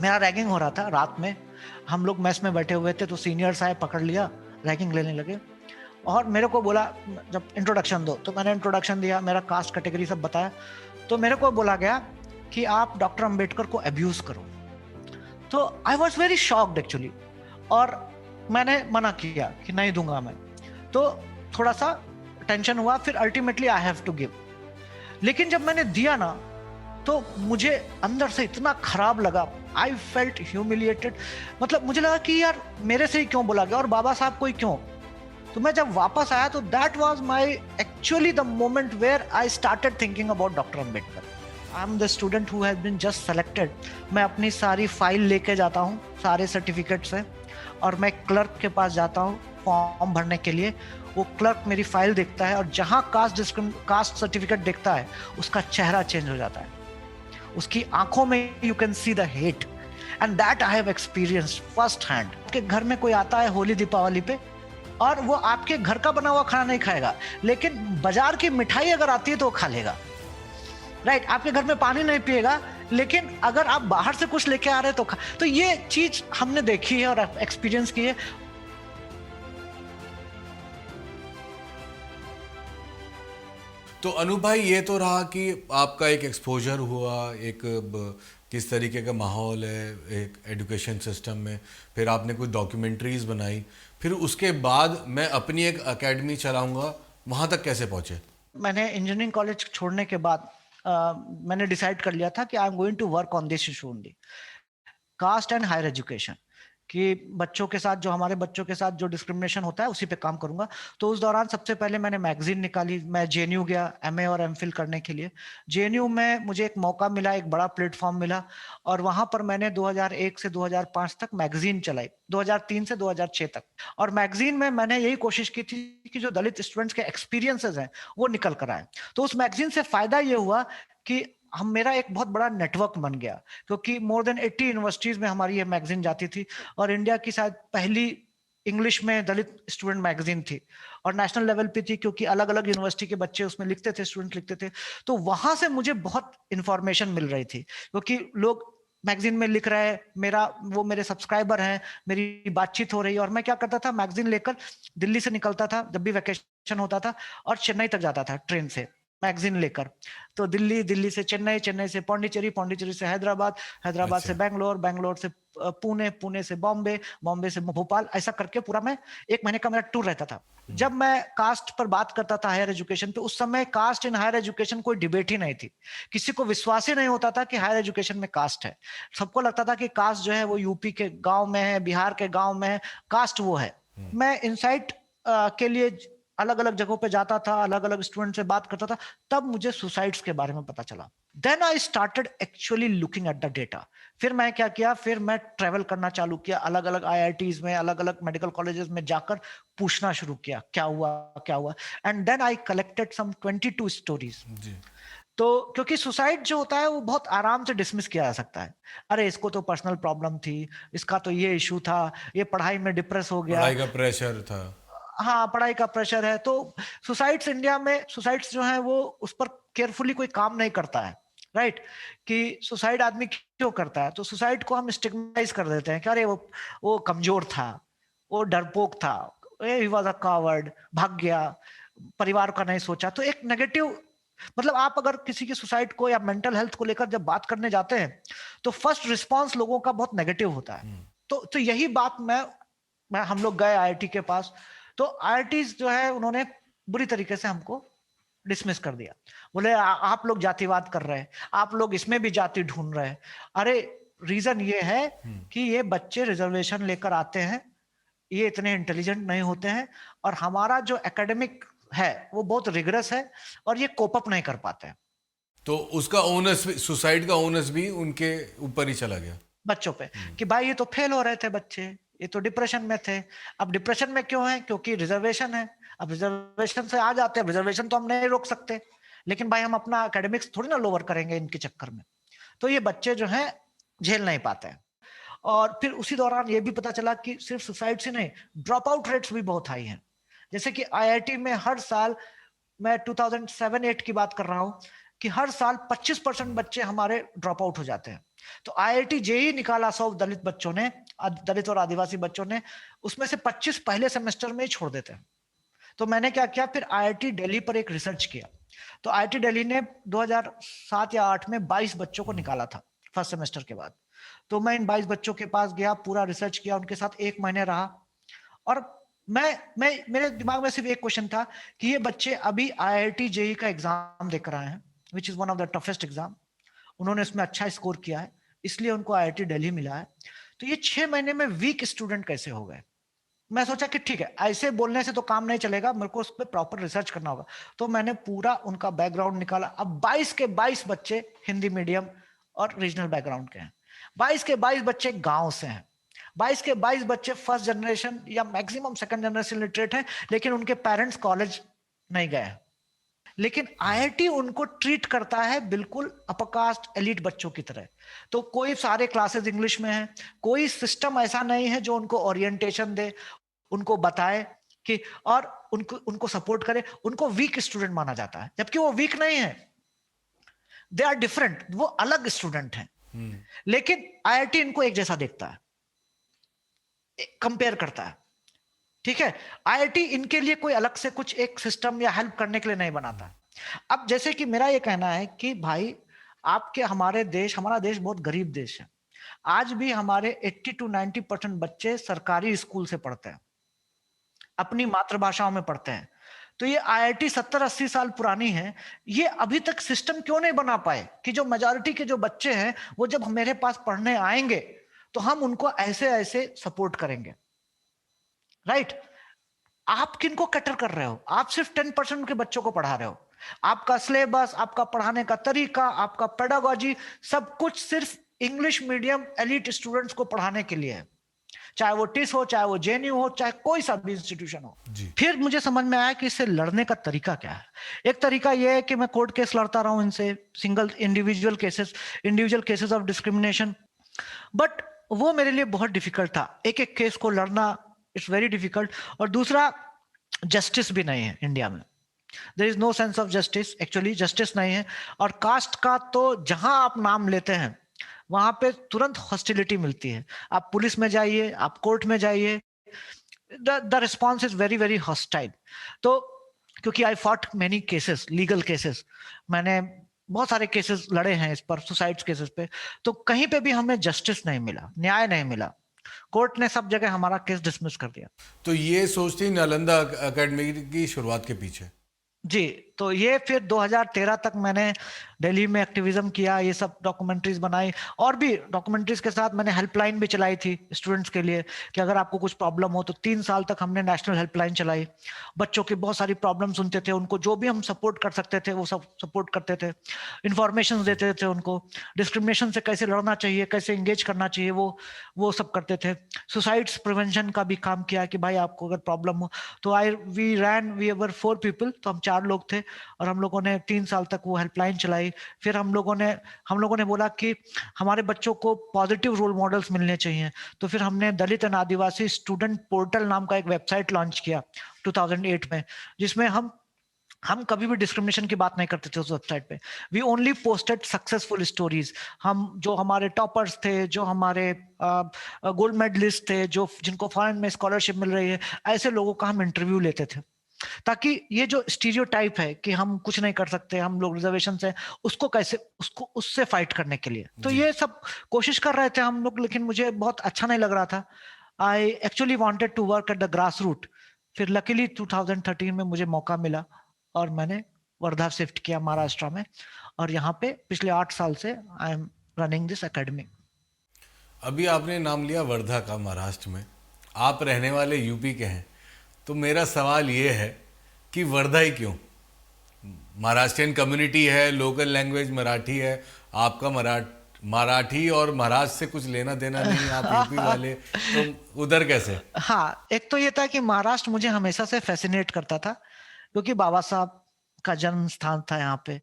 मेरा रैगिंग हो रहा था रात में, हम लोग मेस में बैठे हुए थे तो सीनियर्स आए, पकड़ लिया, रैगिंग लेने लगे और मेरे को बोला जब इंट्रोडक्शन दो, तो मैंने इंट्रोडक्शन दिया, मेरा कास्ट कैटेगरी सब बताया, तो मेरे को बोला गया कि आप डॉक्टर अंबेडकर को अब्यूज करो। तो I was very shocked actually, और मैंने मना किया कि नहीं दूंगा मैं। तो थोड़ा सा टेंशन हुआ, फिर ultimately I have to give. लेकिन जब मैंने दिया ना, तो मुझे अंदर से इतना खराब लगा, आई फेल्ट ह्यूमिलिएटेड। मतलब मुझे लगा कि यार मेरे से ही क्यों बोला गया और बाबा साहब को ही क्यों। तो मैं जब वापस आया तो that was my actually the moment where I started thinking about doctor Ambedkar. I am the student who has been just selected. मैं अपनी सारी फाइल लेके जाता हूँ, सारे सर्टिफिकेट से, और मैं क्लर्क के पास जाता हूँ फॉर्म भरने के लिए। वो क्लर्क मेरी फाइल देखता है और जहां कास्ट सर्टिफिकेट देखता है उसका चेहरा चेंज हो जाता है, उसकी आंखों में you can see the hate, and that I have experienced first hand. आपके घर में कोई आता है होली दीपावली पे, और वो आपके घर का बना हुआ खाना नहीं खाएगा, लेकिन बाजार की मिठाई अगर आती है तो वो खा लेगा, राइट। आपके घर में पानी नहीं पिएगा, लेकिन अगर आप बाहर से कुछ लेके आ रहे हैं तो ये चीज हमने देखी है और एक्सपीरियंस की है। तो अनूप भाई, ये तो रहा कि आपका एक एक्सपोजर हुआ, किस तरीके का माहौल है एक एजुकेशन सिस्टम में, फिर आपने कुछ डॉक्यूमेंट्रीज बनाई, फिर उसके बाद मैं अपनी एक एकेडमी चलाऊंगा, वहाँ तक कैसे पहुँचे? मैंने इंजीनियरिंग कॉलेज छोड़ने के बाद मैंने डिसाइड कर लिया था कि I am going to work on this issue only, caste and higher education. कि बच्चों के साथ जो हमारे बच्चों के साथ जो डिस्क्रिमिनेशन होता है उसी पे काम करूंगा। तो उस दौरान सबसे पहले मैंने मैगजीन निकाली। मैं जेएनयू गया एमए और एमफिल करने के लिए। जेएनयू में मुझे एक मौका मिला, एक बड़ा प्लेटफॉर्म मिला, और वहां पर मैंने 2001 से 2005 तक मैगजीन चलाई, 2003 से 2006 तक। और मैगजीन में मैंने यही कोशिश की थी कि जो दलित स्टूडेंट्स के एक्सपीरियंसेस हैं वो निकल कर आए। तो उस मैगजीन से फायदा ये हुआ कि हम मेरा एक बहुत बड़ा नेटवर्क बन गया, क्योंकि मोर देन 80 यूनिवर्सिटीज में हमारी ये मैगजीन जाती थी, और इंडिया की शायद पहली इंग्लिश में दलित स्टूडेंट मैगजीन थी, और नेशनल लेवल पे थी, क्योंकि अलग अलग यूनिवर्सिटी के बच्चे उसमें लिखते थे, स्टूडेंट लिखते थे। तो वहां से मुझे बहुत इंफॉर्मेशन मिल रही थी, क्योंकि लोग मैगजीन में लिख रहे हैं, वो मेरे सब्सक्राइबर हैं, मेरी बातचीत हो रही है। और मैं क्या करता था, मैगजीन लेकर दिल्ली से निकलता था जब भी वैकेशन होता था, और चेन्नई तक जाता था ट्रेन से मैगजीन लेकर। तो दिल्ली, दिल्ली से चेन्नई, चेन्नई से पौंडीचेरी, पौंडीचेरी से हैदराबाद, हैदराबाद अच्छा। से बैंगलोर, बैंगलोर से पुणे, पुणे से बॉम्बे, बॉम्बे से भोपाल, ऐसा करके पूरा मैं 1 महीने का मेरा टूर रहता था। जब मैं कास्ट पर बात करता था हायर एजुकेशन पे, उस समय कास्ट इन हायर एजुकेशन कोई डिबेट ही नहीं थी। किसी को विश्वास ही नहीं होता था कि हायर एजुकेशन में कास्ट है। सबको लगता था कि कास्ट जो है वो यूपी के गांव में है, बिहार के गांव में है, कास्ट वो है। मैं इनसाइट के लिए अलग अलग जगहों पे जाता था, अलग अलग स्टूडेंट से बात करता था, तब मुझे सुसाइड्स के बारे में पता चला। Then I started actually looking at the data. फिर मैं क्या किया, फिर मैं ट्रेवल करना चालू किया, अलग अलग आईआईटीज में, अलग अलग मेडिकल कॉलेजेस में जाकर पूछना शुरू किया क्या हुआ, क्या हुआ। And then I collected some 22 stories. जी। तो क्योंकि सुसाइड जो होता है वो बहुत आराम से डिसमिस किया जा सकता है, अरे इसको तो पर्सनल प्रॉब्लम थी, इसका तो ये इशू था, ये पढ़ाई में डिप्रेस हो गया। पढ़ाई का प्रेशर था। हाँ, पढ़ाई का प्रेशर है। तो सुसाइड्स इंडिया में, सुसाइड्स जो है वो उस पर केयरफुली कोई काम नहीं करता है, राइट। कि सुसाइड आदमी क्यों करता है, तो सुसाइड को हम स्टिग्माइज कर देते हैं कि अरे वो कमजोर था, वो डरपोक था, ही वाज अ कावर्ड, भाग गया, परिवार का नहीं सोचा। तो एक नेगेटिव, मतलब आप अगर किसी की सुसाइड को या मेंटल हेल्थ को लेकर जब बात करने जाते हैं तो फर्स्ट रिस्पांस लोगों का बहुत नेगेटिव होता है। तो यही बात मैं हम लोग गए आईआईटी के पास, तो आईआईटी जो है उन्होंने बुरी तरीके से हमको डिसमिस कर दिया। बोले आप लोग जातिवाद कर रहे हैं, आप लोग इसमें भी जाति ढूंढ रहे हैं। अरे रीजन ये है कि ये बच्चे रिजर्वेशन लेकर आते हैं, ये इतने इंटेलिजेंट नहीं होते हैं, और हमारा जो एकेडमिक है वो बहुत रिगरस है, और ये कोप अप नहीं कर पाते हैं तो उसका ओनस भी, सुसाइड का ओनस भी उनके ऊपर ही चला गया। बच्चों पे, कि भाई ये तो फेल हो रहे थे बच्चे, ये तो डिप्रेशन में थे। अब डिप्रेशन में क्यों है, क्योंकि रिजर्वेशन है। अब रिजर्वेशन से आ जाते हैं, रिजर्वेशन तो हम नहीं रोक सकते, लेकिन भाई हम अपना एकेडमिक्स थोड़ी ना लोअर करेंगे इनके चक्कर में। तो ये बच्चे जो हैं झेल नहीं पाते हैं। और फिर उसी दौरान ये भी पता चला कि सिर्फ सुसाइड से नहीं, ड्रॉप आउट रेट्स भी बहुत हाई हैं। जैसे कि आईआईटी में हर साल, मैं 2007-8 की बात कर रहा हूँ, कि हर साल 25% बच्चे हमारे ड्रॉप आउट हो जाते हैं। तो आईआईटी जेई निकाला 100 दलित बच्चों ने, दलित और आदिवासी बच्चों ने, उसमें से 25 पहले सेमेस्टर में ही छोड़ देते हैं। तो मैंने क्या किया, फिर आईआईटी दिल्ली पर एक रिसर्च किया। तो आईआईटी दिल्ली ने 2007 या 8 में 22 बच्चों को निकाला था फर्स्ट सेमेस्टर के बाद। तो मैं इन 22 बच्चों के पास गया, पूरा रिसर्च किया, उनके साथ 1 महीने रहा, और मैं मेरे दिमाग में सिर्फ एक क्वेश्चन था कि ये बच्चे अभी आईआईटी जेई का एग्जाम देकर आए हैं, which is one of the toughest exam. उन्होंने इसमें अच्छा स्कोर किया है, इसलिए उनको आईआईटी दिल्ली मिला है। तो ये 6 महीने में वीक स्टूडेंट कैसे हो गए? मैं सोचा कि ठीक है, ऐसे बोलने से तो काम नहीं चलेगा, मेरे को उस पर प्रॉपर रिसर्च करना होगा। तो मैंने पूरा उनका बैकग्राउंड निकाला। अब 22 के 22 बच्चे हिंदी मीडियम और रीजनल बैकग्राउंड के हैं, 22 के 22 बच्चे गांव से हैं, 22 के 22 बच्चे फर्स्ट जनरेशन या मैक्सिमम सेकंड जनरेशन लिटरेट हैं, लेकिन उनके पेरेंट्स कॉलेज नहीं गए। लेकिन आईआईटी उनको ट्रीट करता है बिल्कुल अपर कास्ट एलिट बच्चों की तरह। तो कोई सारे क्लासेस इंग्लिश में है, कोई सिस्टम ऐसा नहीं है जो उनको ओरिएंटेशन दे, उनको बताए कि, और उनको उनको सपोर्ट करे। उनको वीक स्टूडेंट माना जाता है, जबकि वो वीक नहीं है, दे आर डिफरेंट, वो अलग स्टूडेंट हैं। लेकिन आईआईटी इनको एक जैसा देखता है, कंपेयर करता है। ठीक है, आईआईटी इनके लिए कोई अलग से कुछ एक सिस्टम या हेल्प करने के लिए नहीं बनाता। अब जैसे कि मेरा ये कहना है कि भाई, आपके हमारे देश, हमारा देश बहुत गरीब देश है। आज भी हमारे 80 to 90% बच्चे सरकारी स्कूल से पढ़ते हैं, अपनी मातृभाषाओं में पढ़ते हैं। तो ये आईआईटी 70-80 साल पुरानी है, ये अभी तक सिस्टम क्यों नहीं बना पाए कि जो मेजॉरिटी के जो बच्चे हैं वो जब मेरे पास पढ़ने आएंगे तो हम उनको ऐसे ऐसे सपोर्ट करेंगे। राइट? आप किनको कटर कर रहे हो? आप सिर्फ 10% के बच्चों को पढ़ा रहे हो। आपका सिलेबस, आपका पढ़ाने का तरीका, आपका पेडागोजी, सब कुछ सिर्फ इंग्लिश मीडियम एलिट स्टूडेंट्स को पढ़ाने के लिए है, चाहे वो टिस हो, चाहे वो जेएनयू हो, चाहे कोई सा भी इंस्टीट्यूशन हो। फिर मुझे समझ में आया कि इससे लड़ने का तरीका क्या है। एक तरीका यह है कि मैं कोर्ट केस लड़ता रहा हूं इनसे, single individual cases of discrimination, but वो मेरे लिए बहुत डिफिकल्ट था। एक एक केस को लड़ना, इट्स वेरी डिफिकल्ट। और दूसरा, जस्टिस भी नहीं है इंडिया में, there is no sense of justice, actually justice नहीं है। और कास्ट का तो जहां आप नाम लेते हैं वहां पे तुरंत हॉस्टिलिटी मिलती है। आप पुलिस में जाइए, आप कोर्ट में जाइए, the response is very very hostile. तो क्योंकि I fought many cases, legal cases, मैंने बहुत सारे केसेस लड़े हैं इस पर, सुसाइड्स केसेस पे, तो कहीं पे भी हमें जस्टिस नहीं मिला, न्याय नहीं मिला। कोर्ट ने सब जगह हमारा केस डिसमिस कर दिया। तो ये सोचती नालंदा एकेडमी की शुरुआत के पीछे? जी, तो ये फिर 2013 तक मैंने दिल्ली में एक्टिविज्म किया, ये सब डॉक्यूमेंट्रीज बनाई, और भी डॉक्यूमेंट्रीज के साथ मैंने हेल्पलाइन भी चलाई थी स्टूडेंट्स के लिए कि अगर आपको कुछ प्रॉब्लम हो तो 3 साल तक हमने नेशनल हेल्पलाइन चलाई। बच्चों की बहुत सारी प्रॉब्लम सुनते थे, उनको जो भी हम सपोर्ट कर सकते थे वो सब सपोर्ट करते थे, इंफॉर्मेशन देते थे उनको, डिस्क्रिमिनेशन से कैसे लड़ना चाहिए, कैसे इंगेज करना चाहिए, वो सब करते थे। सुसाइड्स प्रिवेंशन का भी काम किया कि भाई आपको अगर प्रॉब्लम हो तो वी वर 4 पीपल, तो हम 4 लोग थे, और हम लोगों ने 3 साल तक वो हेल्पलाइन चलाई। फिर हम लोगों ने बोला कि हमारे बच्चों को पॉजिटिव रोल मॉडल्स मिलने चाहिए, तो फिर हमने दलित एंड आदिवासी स्टूडेंट पोर्टल नाम का एक वेबसाइट लॉन्च किया 2008 में, जिसमें हम कभी भी डिस्क्रिमिनेशन की बात नहीं करते थे उस वेबसाइट पे। We only posted successful stories. हम जो हमारे टॉपर्स थे, जो हमारे गोल्ड मेडलिस्ट थे, जो जिनको फॉरेन में स्कॉलरशिप मिल रही है, ऐसे लोगों का हम इंटरव्यू लेते थे, ताकि ये जो स्टीरियोटाइप है कि हम कुछ नहीं कर सकते, हम लोग रिजर्वेशन से, उसको उससे फाइट करने के लिए तो ये सब कोशिश कर रहे थे हम लोग। लेकिन मुझे बहुत अच्छा नहीं लग रहा था। I actually wanted to work at the grass root. फिर लकीली 2013 में मुझे मौका मिला और मैंने वर्धा शिफ्ट किया महाराष्ट्र में, और यहाँ पे पिछले 8 साल से I am running this academy. अभी आपने नाम लिया वर्धा का, महाराष्ट्र में, आप रहने वाले यूपी के हैं, तो मेरा सवाल ये है कि वर्धा ही क्यों? महाराष्ट्रियन कम्युनिटी है, लोकल लैंग्वेज मराठी है, आपका मराठी और महाराष्ट्र से कुछ लेना देना नहीं, आप यूपी वाले, तो उधर कैसे? हाँ, एक तो ये था कि महाराष्ट्र मुझे हमेशा से फैसिनेट करता था, क्योंकि बाबा साहब का जन्म स्थान था यहाँ पे।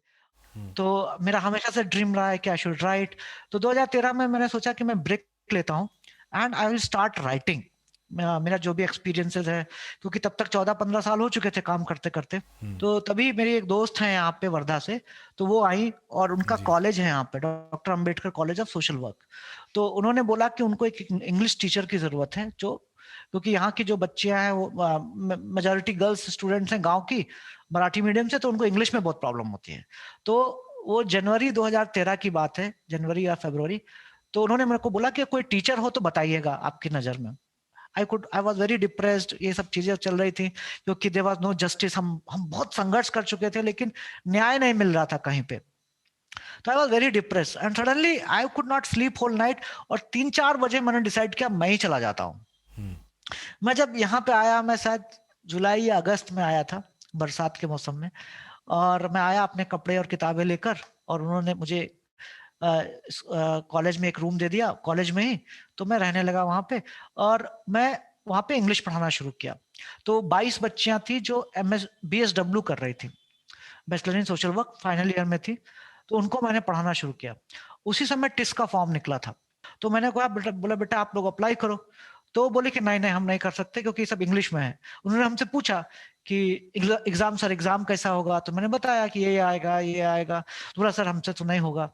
तो मेरा हमेशा से ड्रीम रहा है कि आई शुड राइट। तो 2013 में मैंने सोचा कि मैं ब्रेक लेता हूँ and I will start writing. मेरा जो भी एक्सपीरियंसेस है, क्योंकि तब तक 14-15 साल हो चुके थे काम करते करते। तो तभी मेरी एक दोस्त है यहाँ पे वर्धा से, तो वो आई और उनका जी। कॉलेज है यहाँ पे, doctor Ambedkar college of social work. तो उन्होंने बोला कि उनको एक इंग्लिश टीचर की जरूरत है, जो क्योंकि यहाँ की जो बच्चियां हैं वो मेजोरिटी गर्ल्स स्टूडेंट्स हैं गांव की, मराठी मीडियम से, तो उनको इंग्लिश में बहुत प्रॉब्लम होती है। तो वो जनवरी 2013 की बात है, जनवरी या फरवरी। तो उन्होंने मेरे को बोला कि कोई टीचर हो तो बताइएगा आपकी नजर में। आई वॉज वेरी डिप्रेस्ड, ये सब चीजें चल रही थी, क्योंकि देयर वाज नो जस्टिस। हम बहुत संघर्ष कर चुके थे, लेकिन न्याय नहीं मिल रहा था कहीं पे। तो I was very depress and suddenly I could not sleep whole night. और 3-4 बजे मैंने डिसाइड किया मैं ही चला जाता हूँ। मैं जब यहाँ पे आया, मैं शायद जुलाई या अगस्त में आया था, बरसात के मौसम में। और मैं आया अपने कपड़े और किताबें लेकर, और उन्होंने मुझे कॉलेज में एक रूम दे दिया, कॉलेज में ही। तो मैं रहने लगा वहां पे, और मैं वहां पे इंग्लिश पढ़ाना शुरू किया। तो 22 बच्चियां थी जो BSW कर रही थी, bachelor in social work, final year में थी। तो उनको मैंने पढ़ाना शुरू किया। उसी समय टिस का फॉर्म निकला था। तो मैंने कहा बोला बेटा आप लोग अप्लाई करो। तो बोले कि नहीं नहीं हम नहीं कर सकते, क्योंकि ये सब इंग्लिश में है। उन्होंने हमसे पूछा कि एग्जाम सर, एग्जाम कैसा होगा? तो मैंने बताया कि ये आएगा ये आएगा। तो बोला सर हमसे तो नहीं होगा,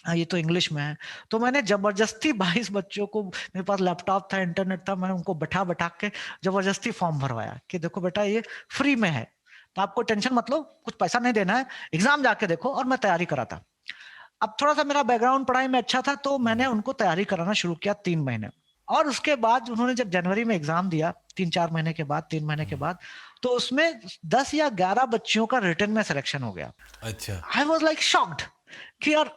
हाँ ये तो इंग्लिश में है। तो मैंने जबरदस्ती 22 बच्चों को, मेरे पास लैपटॉप था, इंटरनेट था, मैंने उनको बैठा बैठा के जबरदस्ती फॉर्म भरवाया कि देखो बेटा ये फ्री में है, तो आपको टेंशन मत लो, कुछ पैसा नहीं देना है, एग्जाम जाके देखो। और मैं तैयारी करा था। अब थोड़ा सा मेरा बैकग्राउंड पढ़ाई में अच्छा था, तो मैंने उनको तैयारी कराना शुरू किया 3 महीने। और उसके बाद उन्होंने जब जनवरी में एग्जाम दिया, 3-4 महीने के बाद, 3 महीने के बाद, तो उसमें 10 या 11 बच्चियों का रिटर्न में सिलेक्शन हो गया। अच्छा। आई वॉज लाइक शॉक्ड कि यार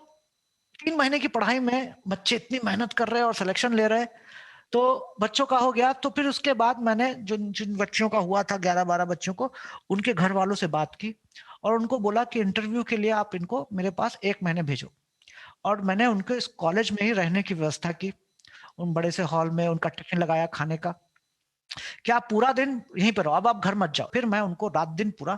3 महीने की पढ़ाई में बच्चे इतनी मेहनत कर रहे हैं और सिलेक्शन ले रहे हैं। तो बच्चों का हो गया। तो फिर उसके बाद मैंने जिन जिन बच्चों का हुआ था, 11-12 बच्चों को, उनके घर वालों से बात की और उनको बोला कि इंटरव्यू के लिए आप इनको मेरे पास 1 महीने भेजो। और मैंने उनके इस कॉलेज में ही रहने की व्यवस्था की, उन बड़े से हॉल में उनका टिफिन लगाया खाने का, कि आप पूरा दिन यहीं पर रहो, अब आप घर मत जाओ। फिर मैं उनको रात दिन पूरा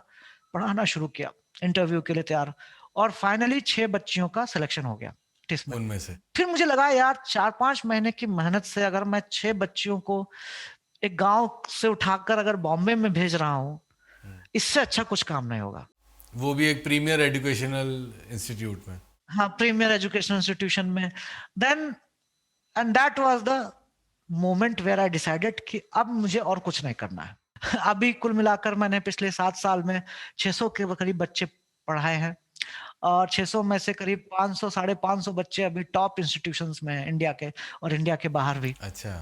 पढ़ाना शुरू किया, इंटरव्यू के लिए तैयार। और फाइनली 6 बच्चियों का सिलेक्शन हो गया टिस में। उनमें से फिर मुझे लगा यार 4-5 महीने की मेहनत से अगर मैं 6 बच्चियों को एक गांव से उठाकर अगर बॉम्बे में भेज रहा हूँ, इससे अच्छा कुछ काम नहीं होगा। वो भी एक प्रीमियर एजुकेशनल इंस्टीट्यूट में। हाँ, प्रीमियर एजुकेशनल इंस्टीट्यूशन में। Then and that was the moment where I decided कि अब मुझे और कुछ नहीं करना है। अभी कुल मिलाकर मैंने पिछले 7 साल में 600 के करीब बच्चे पढ़ाए हैं, और 600 में से करीब 500 550 बच्चे अभी टॉप इंस्टीट्यूशंस में हैं इंडिया के, और इंडिया के बाहर भी। अच्छा।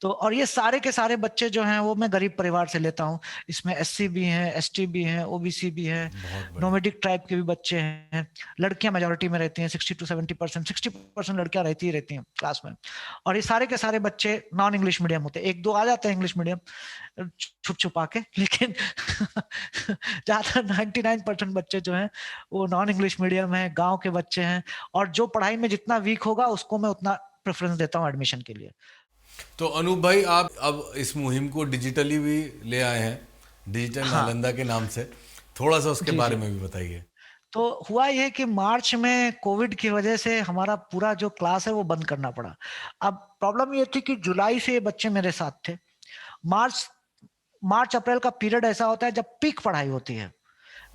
तो और ये सारे के सारे बच्चे जो हैं वो मैं गरीब परिवार से लेता हूँ। इसमें SC भी हैं, ST भी हैं, OBC भी हैं, बहुत बढ़िया। नोमेडिक ट्राइब के भी बच्चे हैं। लड़कियां मेजोरिटी में रहती हैं, 60-70%, 60% लड़कियां रहती ही रहती हैं क्लास में। और ये सारे के सारे बच्चे नॉन इंग्लिश मीडियम होते हैं, 1-2 आ जाते हैं इंग्लिश मीडियम छुप छुपा के, लेकिन ज्यादा 99% बच्चे जो हैं वो नॉन इंग्लिश मीडियम है, गाँव के बच्चे हैं। और जो पढ़ाई में जितना वीक होगा उसको मैं उतना प्रेफरेंस देता हूँ एडमिशन के लिए। तो अनूप भाई, आप अब इस मुहिम को डिजिटली भी ले आए हैं, डिजिटल हाँ नालंदा के नाम से। थोड़ा सा उसके जी बारे जी। में भी बताइए। तो हुआ ये कि मार्च में कोविड की वजह से हमारा पूरा जो क्लास है वो बंद करना पड़ा। अब प्रॉब्लम ये थी कि जुलाई से ये बच्चे मेरे साथ थे। मार्च मार्च अप्रैल का पीरियड ऐसा होता है जब पीक पढ़ाई होती है,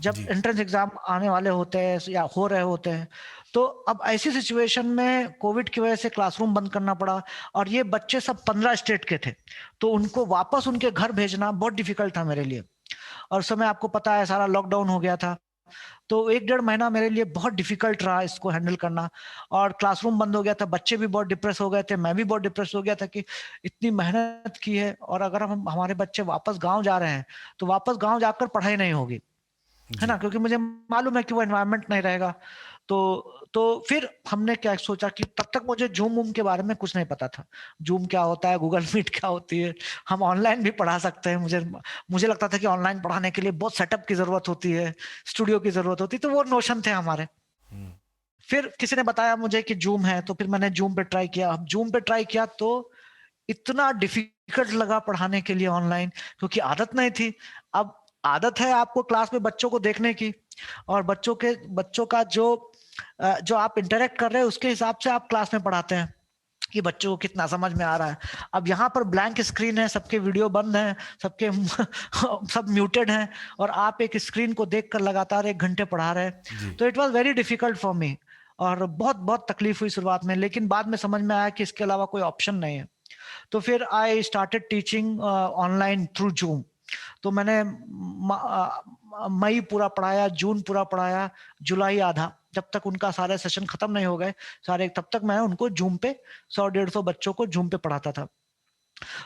जब जी। एंट्रेंस एग्जाम आने वाले होते हैं या हो रहे होते हैं। तो अब ऐसी सिचुएशन में कोविड की वजह से क्लासरूम बंद करना पड़ा। और ये बच्चे सब 15 स्टेट के थे, तो उनको वापस उनके घर भेजना बहुत डिफिकल्ट था मेरे लिए। और उस समय आपको पता है सारा लॉकडाउन हो गया था। तो 1-1.5 महीना मेरे लिए बहुत डिफिकल्ट रहा इसको हैंडल करना। और क्लासरूम बंद हो गया था, बच्चे भी बहुत डिप्रेस हो गए थे, मैं भी बहुत डिप्रेस हो गया था कि इतनी मेहनत की है और अगर हम हमारे बच्चे वापस गांव जा रहे हैं तो वापस गांव जाकर पढ़ाई नहीं होगी, है जी। ना, क्योंकि मुझे मालूम है कि वो एनवायरनमेंट नहीं रहेगा। तो फिर हमने क्या सोचा कि तब तक मुझे जूम वूम के बारे में कुछ नहीं पता था। जूम क्या होता है, गूगल मीट क्या होती है, हम ऑनलाइन भी पढ़ा सकते हैं। मुझे लगता था कि ऑनलाइन पढ़ाने के लिए बहुत सेटअप की जरूरत होती है, स्टूडियो की जरूरत होती है, तो वो नोशन थे हमारे। फिर किसी ने बताया मुझे कि जूम है, तो फिर मैंने जूम पे ट्राई किया। अब जूम पे ट्राई किया तो इतना डिफिकल्ट लगा पढ़ाने के लिए ऑनलाइन, क्योंकि आदत नहीं थी। अब आदत है आपको क्लास में बच्चों को देखने की, और बच्चों का जो आप इंटरेक्ट कर रहे हैं उसके हिसाब से आप क्लास में पढ़ाते हैं। कि बच्चों को कितना समझ में आ रहा है। अब यहाँ पर ब्लैंक स्क्रीन है, सबके वीडियो बंद हैं, सबके सब म्यूटेड हैं, और आप एक स्क्रीन को देखकर लगातार 1 घंटे पढ़ा रहे हैं। जी। तो it was very difficult for me, और बहुत बहुत तकलीफ हुई शुरुआत में, लेकिन बाद में समझ में आया कि इसके अलावा कोई ऑप्शन नहीं है। तो फिर I started teaching online through zoom. तो मैंने मई पूरा पढ़ाया, जून पूरा पढ़ाया, जुलाई आधा, जब तक उनका सारे सेशन खत्म नहीं हो गए सारे, तब तक मैं उनको जूम पे 100-150 बच्चों को जूम पे पढ़ाता था।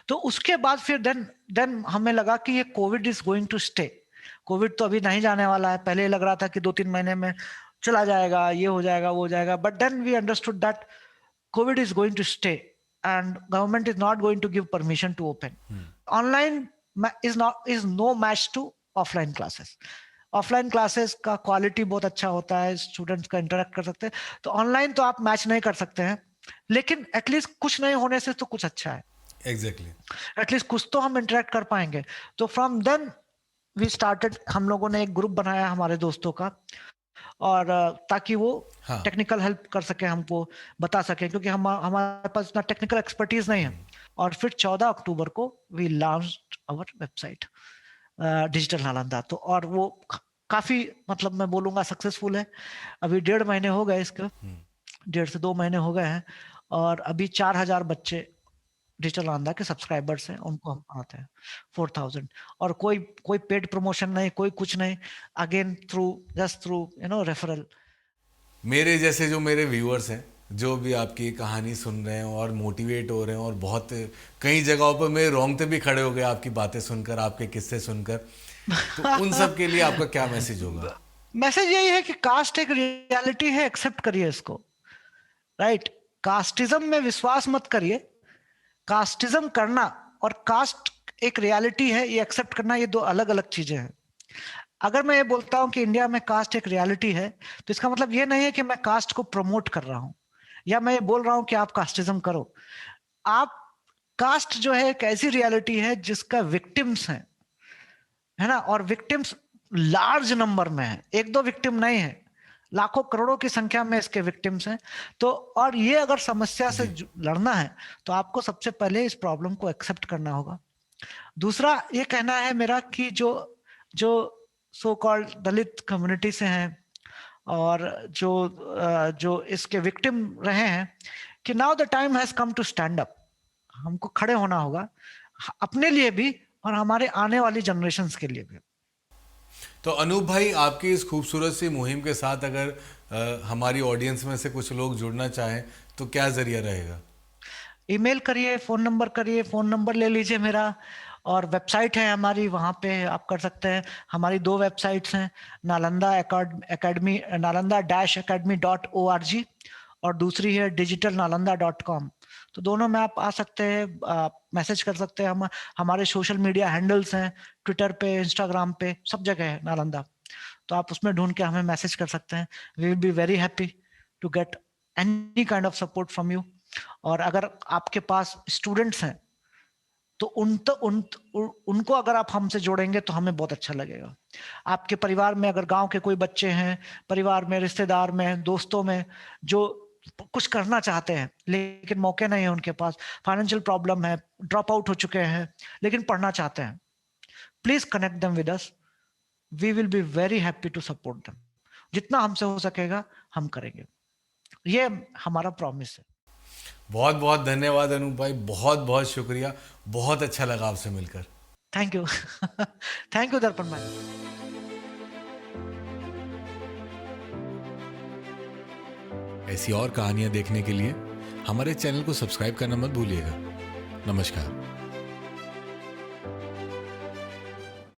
तो उसके बाद फिर देन हमें लगा कि ये Covid is going to stay. Covid तो अभी नहीं जाने वाला है। पहले लग रहा था कि 2-3 महीने में चला जाएगा, ये हो जाएगा, वो हो जाएगा, but then we understood that COVID is going to stay and government is not going to give permission to open. Online is no match to offline classes. Offline classes का क्वालिटी बहुत अच्छा होता है, स्टूडेंट्स का interact कर सकते हैं। तो ऑनलाइन तो आप मैच नहीं कर सकते हैं, लेकिन एटलीस्ट कुछ नहीं होने से तो कुछ अच्छा है। एग्जैक्टली। एटलीस्ट कुछ तो हम इंटरेक्ट कर पाएंगे। तो फ्रॉम देन वी स्टार्टेड, हम लोगों ने एक ग्रुप बनाया हमारे दोस्तों का, और ताकि वो टेक्निकल हेल्प कर सके, हमको बता सके, क्योंकि हमारे पास इतना टेक्निकल एक्सपर्टीज नहीं है। और फिर 14 अक्टूबर को we launched our website digital Nalanda. तो और वो काफी, मतलब मैं बोलूंगा सक्सेसफुल है। अभी 1.5 महीने हो गए इसके, 1.5 से 2 महीने हो गए हैं, और अभी 4000 बच्चे डिजिटल नालंदा के सब्सक्राइबर्स हैं, उनको हम पढ़ाते हैं 4000। और कोई पेड प्रमोशन नहीं, कोई कुछ नहीं, अगेन जस्ट थ्रू रेफरल। मेरे जैसे जो मेरे व्यूअर्स हैं, जो भी आपकी कहानी सुन रहे हैं और मोटिवेट हो रहे हैं, और बहुत कई जगहों पर मेरे रोंगटे भी खड़े हो गए आपकी बातें सुनकर, आपके किस्से सुनकर, तो उन सब के लिए आपका क्या मैसेज होगा? मैसेज यही है कि कास्ट एक रियलिटी है, एक्सेप्ट करिए इसको। राइट? कास्टिज्म में विश्वास मत करिए। कास्टिज्म करना और कास्ट एक रियलिटी है, ये एक्सेप्ट करना, ये दो अलग अलग चीजें हैं। अगर मैं ये बोलता हूं कि इंडिया में कास्ट एक रियलिटी है, तो इसका मतलब ये नहीं है कि मैं कास्ट को प्रमोट कर रहा हूं, या मैं ये बोल रहा हूं कि आप कास्टिज्म करो। आप, कास्ट जो है एक ऐसी रियलिटी है जिसका विक्टिम्स है ना, और विक्टिम्स लार्ज नंबर में है, 1-2 विक्टिम नहीं है, लाखों करोड़ों की संख्या में इसके विक्टिम्स हैं। तो और ये अगर समस्या से लड़ना है, तो आपको सबसे पहले इस प्रॉब्लम को एक्सेप्ट करना होगा। दूसरा ये कहना है मेरा कि जो सो कॉल्ड दलित कम्युनिटी से हैं, और जो इसके विक्टिम रहे हैं, कि now the time has come to stand up. हमको खड़े होना होगा, अपने लिए भी और हमारे आने वाली जनरेशन्स के लिए भी। तो अनूप भाई, आपकी इस खूबसूरत सी मुहिम के साथ अगर हमारी ऑडियंस में से कुछ लोग जुड़ना चाहें, तो क्या जरिया रहेगा? ईमेल करिए, फोन नंबर ले लीजिए मेरा, और वेबसाइट है हमारी, वहाँ पे आप कर सकते हैं। हमारी 2 वेबसाइट्स हैं, नालंदा एकेडमी, nalanda-academy.org, और दूसरी है digitalnalanda.com। तो दोनों में आप आ सकते हैं, मैसेज कर सकते हैं। हम हमारे सोशल मीडिया हैंडल्स हैं, ट्विटर पे, इंस्टाग्राम पे, सब जगह है नालंदा। तो आप उसमें ढूंढ के हमें मैसेज कर सकते हैं। We will be very happy to get any kind of support from you. और अगर आपके पास स्टूडेंट्स हैं, तो उनको अगर आप हमसे जोड़ेंगे तो हमें बहुत अच्छा लगेगा। आपके परिवार में अगर गांव के कोई बच्चे हैं, परिवार में, रिश्तेदार में, दोस्तों में, जो कुछ करना चाहते हैं लेकिन मौके नहीं है उनके पास, फाइनेंशियल प्रॉब्लम है, ड्रॉप आउट हो चुके हैं लेकिन पढ़ना चाहते हैं, please connect them with us. We will be very happy to support them. जितना हमसे हो सकेगा हम करेंगे, ये हमारा प्रॉमिस है। बहुत बहुत धन्यवाद अनूप भाई, बहुत बहुत शुक्रिया, बहुत अच्छा लगा आपसे मिलकर। Thank you. थैंक यू दर्पण भाई। ऐसी और कहानियां देखने के लिए हमारे चैनल को सब्सक्राइब करना मत भूलिएगा। नमस्कार।